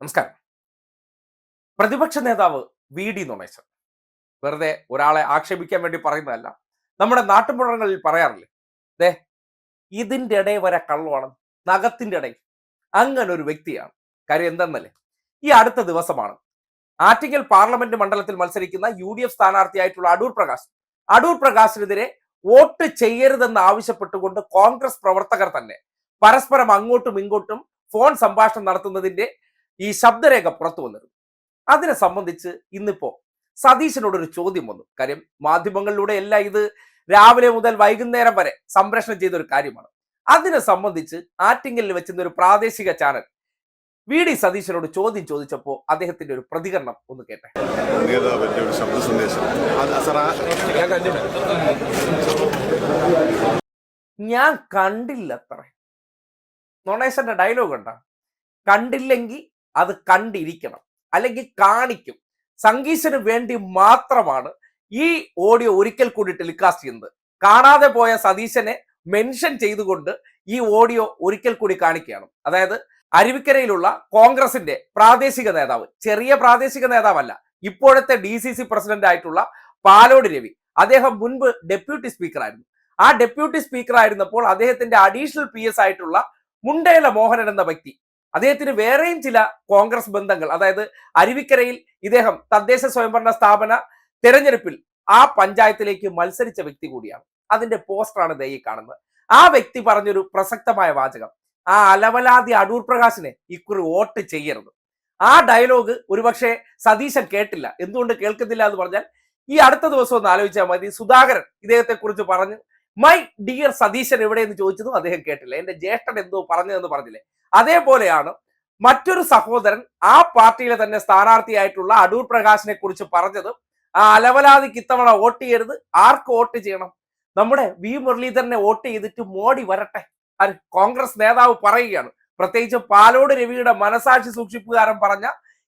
നമസ്കാരം. പ്രതിപക്ഷ നേതാവ് വി നുണേശൻ വെറുതെ ഒരാളെ ആക്ഷേപിക്കാൻ വേണ്ടി പറയുന്നതല്ല. നമ്മുടെ നാട്ടുമ്പുറങ്ങളിൽ പറയാറില്ലേ, ദേ ഇതിൻ്റെ ഇടയിൽ വരെ കള്ളമാണ്, നഖത്തിന്റെ ഇടയിൽ, അങ്ങനെ ഒരു വ്യക്തിയാണ്. കാര്യം എന്തെന്നല്ലേ, ഈ അടുത്ത ദിവസമാണ് ആറ്റിങ്ങൽ പാർലമെന്റ് മണ്ഡലത്തിൽ മത്സരിക്കുന്ന UDF സ്ഥാനാർത്ഥിയായിട്ടുള്ള അടൂർ പ്രകാശിനെതിരെ വോട്ട് ചെയ്യരുതെന്ന് ആവശ്യപ്പെട്ടുകൊണ്ട് കോൺഗ്രസ് പ്രവർത്തകർ തന്നെ പരസ്പരം അങ്ങോട്ടും ഇങ്ങോട്ടും ഫോൺ സംഭാഷണം നടത്തുന്നതിന്റെ ഈ ശബ്ദരേഖ പുറത്തു വന്നിരുന്നു. അതിനെ സംബന്ധിച്ച് ഇന്നിപ്പോ സതീശനോടൊരു ചോദ്യം വന്നു. കാര്യം മാധ്യമങ്ങളിലൂടെ എല്ലാം ഇത് രാവിലെ മുതൽ വൈകുന്നേരം വരെ സംപ്രേഷണം ചെയ്ത ഒരു കാര്യമാണ്. അതിനെ സംബന്ധിച്ച് ആറ്റിങ്ങലിൽ വെച്ചിരുന്ന ഒരു പ്രാദേശിക ചാനൽ സതീശനോട് ചോദ്യം ചോദിച്ചപ്പോൾ അദ്ദേഹത്തിന്റെ ഒരു പ്രതികരണം ഒന്ന് കേട്ടെ. ഞാൻ കണ്ടില്ലത്ര. നൊണേശന്റെ ഡയലോഗ് ഉണ്ടാ, കണ്ടില്ലെങ്കിൽ അത് കണ്ടിരിക്കണം, അല്ലെങ്കിൽ കാണിക്കും. സംഗീതന് വേണ്ടി മാത്രമാണ് ഈ ഓഡിയോ ഒരിക്കൽ കൂടി ടെലികാസ്റ്റ് ചെയ്യുന്നത്. കാണാതെ പോയ സതീശനെ മെൻഷൻ ചെയ്തുകൊണ്ട് ഈ ഓഡിയോ ഒരിക്കൽ കൂടി കാണിക്കുകയാണ്. അതായത് അരുവിക്കരയിലുള്ള കോൺഗ്രസിന്റെ പ്രാദേശിക നേതാവ്, ചെറിയ പ്രാദേശിക നേതാവല്ല, ഇപ്പോഴത്തെ DCC പ്രസിഡന്റ് ആയിട്ടുള്ള പാലോട് രവി, അദ്ദേഹം മുൻപ് ഡെപ്യൂട്ടി സ്പീക്കർ ആയിരുന്നു. ആ ഡെപ്യൂട്ടി സ്പീക്കർ ആയിരുന്നപ്പോൾ അദ്ദേഹത്തിന്റെ അഡീഷണൽ PS ആയിട്ടുള്ള മുണ്ടേല മോഹനൻ എന്ന വ്യക്തി, അദ്ദേഹത്തിന് വേറെയും ചില കോൺഗ്രസ് ബന്ധങ്ങൾ, അതായത് അരുവിക്കരയിൽ ഇദ്ദേഹം തദ്ദേശ സ്വയംഭരണ സ്ഥാപന തെരഞ്ഞെടുപ്പിൽ ആ പഞ്ചായത്തിലേക്ക് മത്സരിച്ച വ്യക്തി കൂടിയാണ്. അതിന്റെ പോസ്റ്ററാണ് ദേ ഈ കാണുന്നത്. ആ വ്യക്തി പറഞ്ഞൊരു പ്രസക്തമായ വാചകം, ആ അലവലാതി അടൂർ പ്രകാശിനെ ഇക്കുറി വോട്ട് ചെയ്യരുത്. ആ ഡയലോഗ് ഒരുപക്ഷെ സതീശൻ കേട്ടില്ല. എന്തുകൊണ്ട് കേൾക്കുന്നില്ല എന്ന് പറഞ്ഞാൽ, ഈ അടുത്ത ദിവസം ഒന്ന് ആലോചിച്ചാൽ മതി. സുധാകരൻ ഇദ്ദേഹത്തെ കുറിച്ച് പറഞ്ഞു, മൈ ഡിയർ സതീശൻ എവിടെയെന്ന് ചോദിച്ചതും അദ്ദേഹം കേട്ടില്ല. എന്റെ ജ്യേഷ്ഠൻ എന്തോ പറഞ്ഞതെന്ന് പറഞ്ഞില്ലേ, അതേപോലെയാണ് മറ്റൊരു സഹോദരൻ ആ പാർട്ടിയിലെ തന്നെ സ്ഥാനാർത്ഥിയായിട്ടുള്ള അടൂർ പ്രകാശിനെ കുറിച്ച് പറഞ്ഞത്, ആ അലവലാതിക്ക് ഇത്തവണ വോട്ട് ചെയ്യരുത്. ആർക്ക് വോട്ട് ചെയ്യണം? നമ്മുടെ മുരളീധരനെ വോട്ട് ചെയ്തിട്ട് മോഡി വരട്ടെ. അത് കോൺഗ്രസ് നേതാവ് പറയുകയാണ്. പ്രത്യേകിച്ച് പാലോട് രവിയുടെ മനസാക്ഷി സൂക്ഷിപ്പുകാരൻ പറഞ്ഞ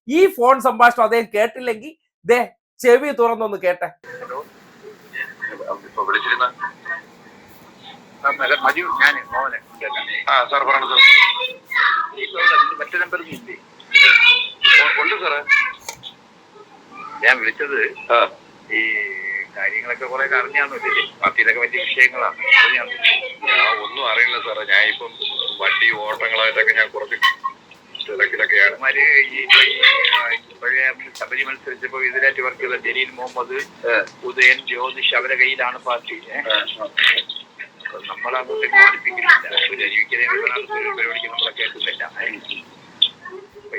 ഈ ഫോൺ സംഭാഷണം അദ്ദേഹം കേട്ടില്ലെങ്കിൽ ദേ ചെവി തുറന്നൊന്ന് കേട്ടെ. മറ്റേ നമ്പർ ഉണ്ട് സാറേ. ഞാൻ വിളിച്ചത് ഈ കാര്യങ്ങളൊക്കെ കുറെ അറിഞ്ഞാന്നില്ലേ, പാർട്ടിയിലൊക്കെ വലിയ വിഷയങ്ങളാണ്. ഞാൻ ഒന്നും അറിയില്ല സാറേ. ഞാൻ ഇപ്പം വണ്ടി ഓട്ടങ്ങളായിട്ടൊക്കെ ഞാൻ കുറച്ച് തിരക്കിലൊക്കെയാണ്. പഴയ ശബരി മത്സരിച്ചപ്പോ ഇതിലായിട്ട് വർക്ക് ചെയ്ത ജലീൽ മുഹമ്മദ്, ഉദയൻ, ജ്യോതിഷ്, അവരുടെ കയ്യിലാണ് പാർട്ടി. നമ്മളങ്ങോട്ടേക്ക് മാനിപ്പിക്കുന്നില്ല. പരിപാടിക്ക് നമ്മളെ കേൾക്കുന്നില്ല.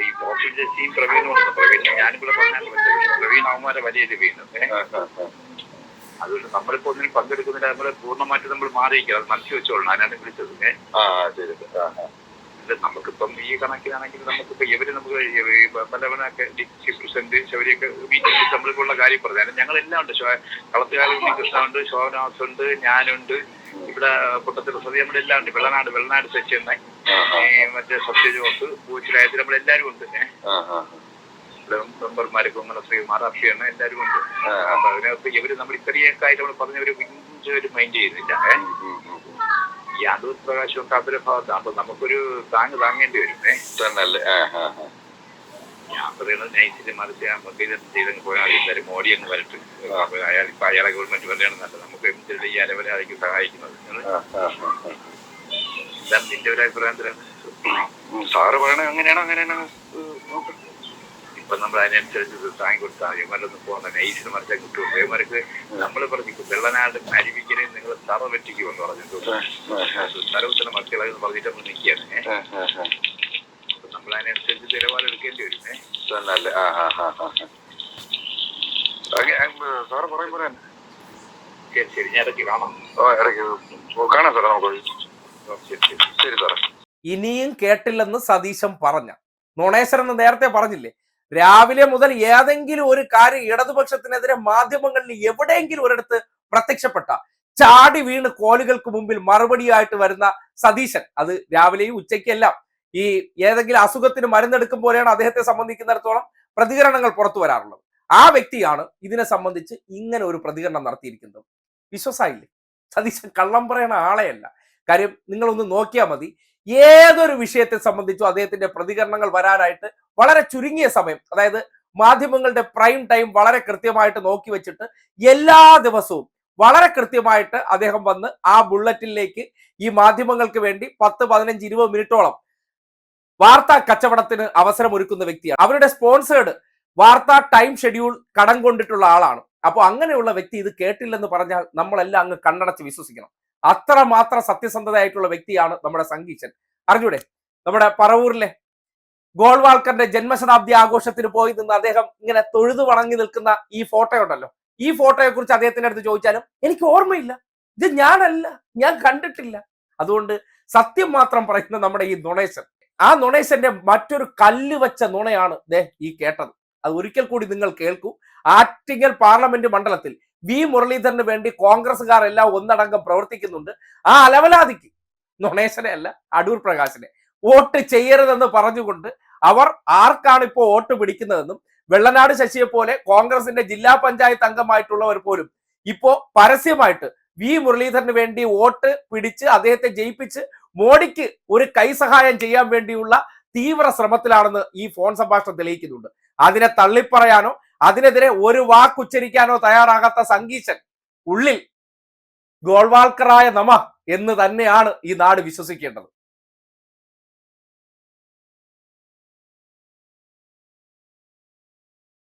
ഈ പോപ്പുലർ ജസ്റ്റിയും പ്രവീൺ ഞാനിവിടെ പറഞ്ഞാൽ പ്രവീൺ അവന്മാരെ വലിയ ചെയ്യുന്നത്. അതുകൊണ്ട് നമ്മളിപ്പോ ഒന്നിനും പങ്കെടുക്കുന്നില്ല. നമ്മള് പൂർണ്ണമായിട്ട് നമ്മൾ മാറിയിരിക്കുക. അത് മനസ്സിൽ വെച്ചോളണം. അതിനാണ് വിളിച്ചത്. നമുക്കിപ്പം ഈ കണക്കിനാണെങ്കിൽ നമുക്കിപ്പോ ഇവര് നമുക്ക് പലവണൊക്കെ ഡിസ്ട്രിക്ട് പ്രസിഡന്റ് ശബരിയൊക്കെ മീറ്റിംഗ് നമ്മളിപ്പോ കാര്യം പറഞ്ഞു. ഞങ്ങളെല്ലാം ഉണ്ട്. കളത്തുകാരി കൃഷ്ണ ഉണ്ട്, ശോഭനാസ് ഉണ്ട്, ഞാനുണ്ട്, ഇവിടെ പൊട്ടത്തിൽ സതി നമ്മുടെ എല്ലാം ഉണ്ട്. വെള്ളനാട് സെച്ചെണ്ണ, മറ്റേ സത്യജോസ്, പൂച്ചിലായത്തിൽ നമ്മളെല്ലാരും ഉണ്ട്. മെമ്പർമാരൊക്കെ അങ്ങനെ ശ്രീമാർ അപ്പിയാണ് എല്ലാരും ഉണ്ട്. അപ്പൊ അതിനകത്ത് ഇവര് നമ്മൾ ഇത്രയൊക്കെ ആയിട്ട് നമ്മൾ പറഞ്ഞവര് ഒരു മൈൻഡ് ചെയ്യുന്നില്ല. ഈ അടൂർ പ്രകാശമൊക്കെ അവരുടെ ഭാഗത്താണ്. അപ്പൊ നമുക്കൊരു താങ്ങേണ്ടി വരും. ഞാൻ പറയുന്നത് നൈസില് മറിച്ച് നമുക്ക് ഇതൊന്നും ചെയ്തങ്ങ് പോയാൽ എല്ലാവരും മോഡി അങ്ങ് വരട്ടെ. അയാളിപ്പോ അയാളെ ഗവൺമെന്റ് വരെയാണെന്നല്ല, നമുക്ക് എന്തിനുള്ള ഈ അലവരായിരിക്കും സഹായിക്കുന്നത്. എന്താണ് നിന്റെ ഒരു അഭിപ്രായം? സാറ് പറയണത് അങ്ങനെയാണോ? ഇപ്പൊ നമ്മൾ അതിനനുസരിച്ച് താങ്ങി കൊടുത്താൽ ഇവരൊന്നും പോകുന്ന നൈസിന് മറിച്ചാൽ കിട്ടും. ഇവർക്ക് നമ്മൾ പറഞ്ഞു വെള്ളനാട് അരുവിക്കരയിൽ നിങ്ങൾ തറ വെട്ടിക്കുമെന്ന് പറഞ്ഞിട്ടുണ്ട്. സ്ഥലത്തിന് മക്കളെന്ന് പറഞ്ഞിട്ട് നമ്മൾ നിൽക്കുകയാണ്. അപ്പൊ നമ്മൾ അതിനനുസരിച്ച് നിലപാടെടുക്കേണ്ടി വരും. ശരി, ഞാൻ ഇടയ്ക്ക് കാണാം. സാറേ നമുക്ക് ശരി സാറേ. ഇനിയും കേട്ടില്ലെന്ന് സതീശൻ പറഞ്ഞ നൊണേശ്വരൻ എന്ന് നേരത്തെ പറഞ്ഞില്ലേ, രാവിലെ മുതൽ ഏതെങ്കിലും ഒരു കാര്യം ഇടതുപക്ഷത്തിനെതിരെ മാധ്യമങ്ങളിൽ എവിടെയെങ്കിലും ഒരിടത്ത് പ്രത്യക്ഷപ്പെട്ട ചാടി വീണ് കോലുകൾക്ക് മുമ്പിൽ മറുപടിയായിട്ട് വരുന്ന സതീശൻ, അത് രാവിലെയും ഉച്ചയ്ക്കെല്ലാം ഈ ഏതെങ്കിലും അസുഖത്തിന് മരുന്നെടുക്കും പോലെയാണ് അദ്ദേഹത്തെ സംബന്ധിക്കുന്നിടത്തോളം പ്രതികരണങ്ങൾ പുറത്തു വരാറുള്ളത്. ആ വ്യക്തിയാണ് ഇതിനെ സംബന്ധിച്ച് ഇങ്ങനെ ഒരു പ്രതികരണം നടത്തിയിരിക്കുന്നത്. വിശ്വാസായില്ലേ? സതീശൻ കള്ളം പറയുന്ന ആളെയല്ല. കാര്യം നിങ്ങളൊന്ന് നോക്കിയാൽ മതി, ഏതൊരു വിഷയത്തെ സംബന്ധിച്ചോ അദ്ദേഹത്തിന്റെ പ്രതികരണങ്ങൾ വരാനായിട്ട് വളരെ ചുരുങ്ങിയ സമയം, അതായത് മാധ്യമങ്ങളുടെ പ്രൈം ടൈം വളരെ കൃത്യമായിട്ട് നോക്കി വെച്ചിട്ട് എല്ലാ ദിവസവും വളരെ കൃത്യമായിട്ട് അദ്ദേഹം വന്ന് ആ ബുള്ളറ്റിനിലേക്ക് ഈ മാധ്യമങ്ങൾക്ക് വേണ്ടി 10, 15, 20 മിനിറ്റോളം വാർത്താ കച്ചവടത്തിന് അവസരം ഒരുക്കുന്ന വ്യക്തിയാണ്. അവരുടെ സ്പോൺസേഡ് വാർത്താ ടൈം ഷെഡ്യൂൾ കടം കൊണ്ടിട്ടുള്ള ആളാണ്. അപ്പോൾ അങ്ങനെയുള്ള വ്യക്തി ഇത് കേട്ടില്ലെന്ന് പറഞ്ഞാൽ നമ്മളെല്ലാം അങ്ങ് കണ്ണടച്ച് വിശ്വസിക്കണം. അത്രമാത്രം സത്യസന്ധതയായിട്ടുള്ള വ്യക്തിയാണ് നമ്മുടെ സംഗീശൻ. അറിഞ്ഞൂടെ, നമ്മുടെ പറവൂരിലെ ഗോൾവാൾക്കറിന്റെ ജന്മശതാബ്ദി ആഘോഷത്തിന് പോയി നിന്ന് അദ്ദേഹം ഇങ്ങനെ തൊഴുതു വണങ്ങി നിൽക്കുന്ന ഈ ഫോട്ടോ ഉണ്ടല്ലോ, ഈ ഫോട്ടോയെ കുറിച്ച് അദ്ദേഹത്തിന്റെ അടുത്ത് ചോദിച്ചാലും എനിക്ക് ഓർമ്മയില്ല, ഇത് ഞാനല്ല, ഞാൻ കണ്ടിട്ടില്ല. അതുകൊണ്ട് സത്യം മാത്രം പറയുന്ന നമ്മുടെ ഈ നുണേശൻ, ആ നുണേശന്റെ മറ്റൊരു കല്ല് വെച്ച നുണയാണ് ഈ കേട്ടത്. അത് ഒരിക്കൽ കൂടി നിങ്ങൾ കേൾക്കൂ. ആറ്റിങ്ങൽ പാർലമെന്റ് മണ്ഡലത്തിൽ വി മുരളീധരന് വേണ്ടി കോൺഗ്രസുകാർ എല്ലാം ഒന്നടങ്കം പ്രവർത്തിക്കുന്നുണ്ട്. ആ അലവലാതിക്ക് നുണേശനെ അല്ല, അടൂർ പ്രകാശിനെ വോട്ട് ചെയ്യരുതെന്ന് പറഞ്ഞുകൊണ്ട് അവർ ആർക്കാണ് ഇപ്പോ വോട്ട് പിടിക്കുന്നതെന്നും, വെള്ളനാട് ശശിയെ പോലെ കോൺഗ്രസിന്റെ ജില്ലാ പഞ്ചായത്ത് അംഗമായിട്ടുള്ളവർ പോലും ഇപ്പോ പരസ്യമായിട്ട് വി മുരളീധരന് വേണ്ടി വോട്ട് പിടിച്ച് അദ്ദേഹത്തെ ജയിപ്പിച്ച് മോഡിക്ക് ഒരു കൈസഹായം ചെയ്യാൻ വേണ്ടിയുള്ള തീവ്ര ശ്രമത്തിലാണെന്ന് ഈ ഫോൺ സംഭാഷണം തെളിയിക്കുന്നുണ്ട്. അതിനെ തള്ളിപ്പറയാനോ അതിനെതിരെ ഒരു വാക്കുച്ചരിക്കാനോ തയ്യാറാകാത്ത സംഗീശൻ ഉള്ളിൽ ഗോൾവാൾക്കറായ നമ എന്ന് തന്നെയാണ് ഈ നാട് വിശ്വസിക്കേണ്ടത്.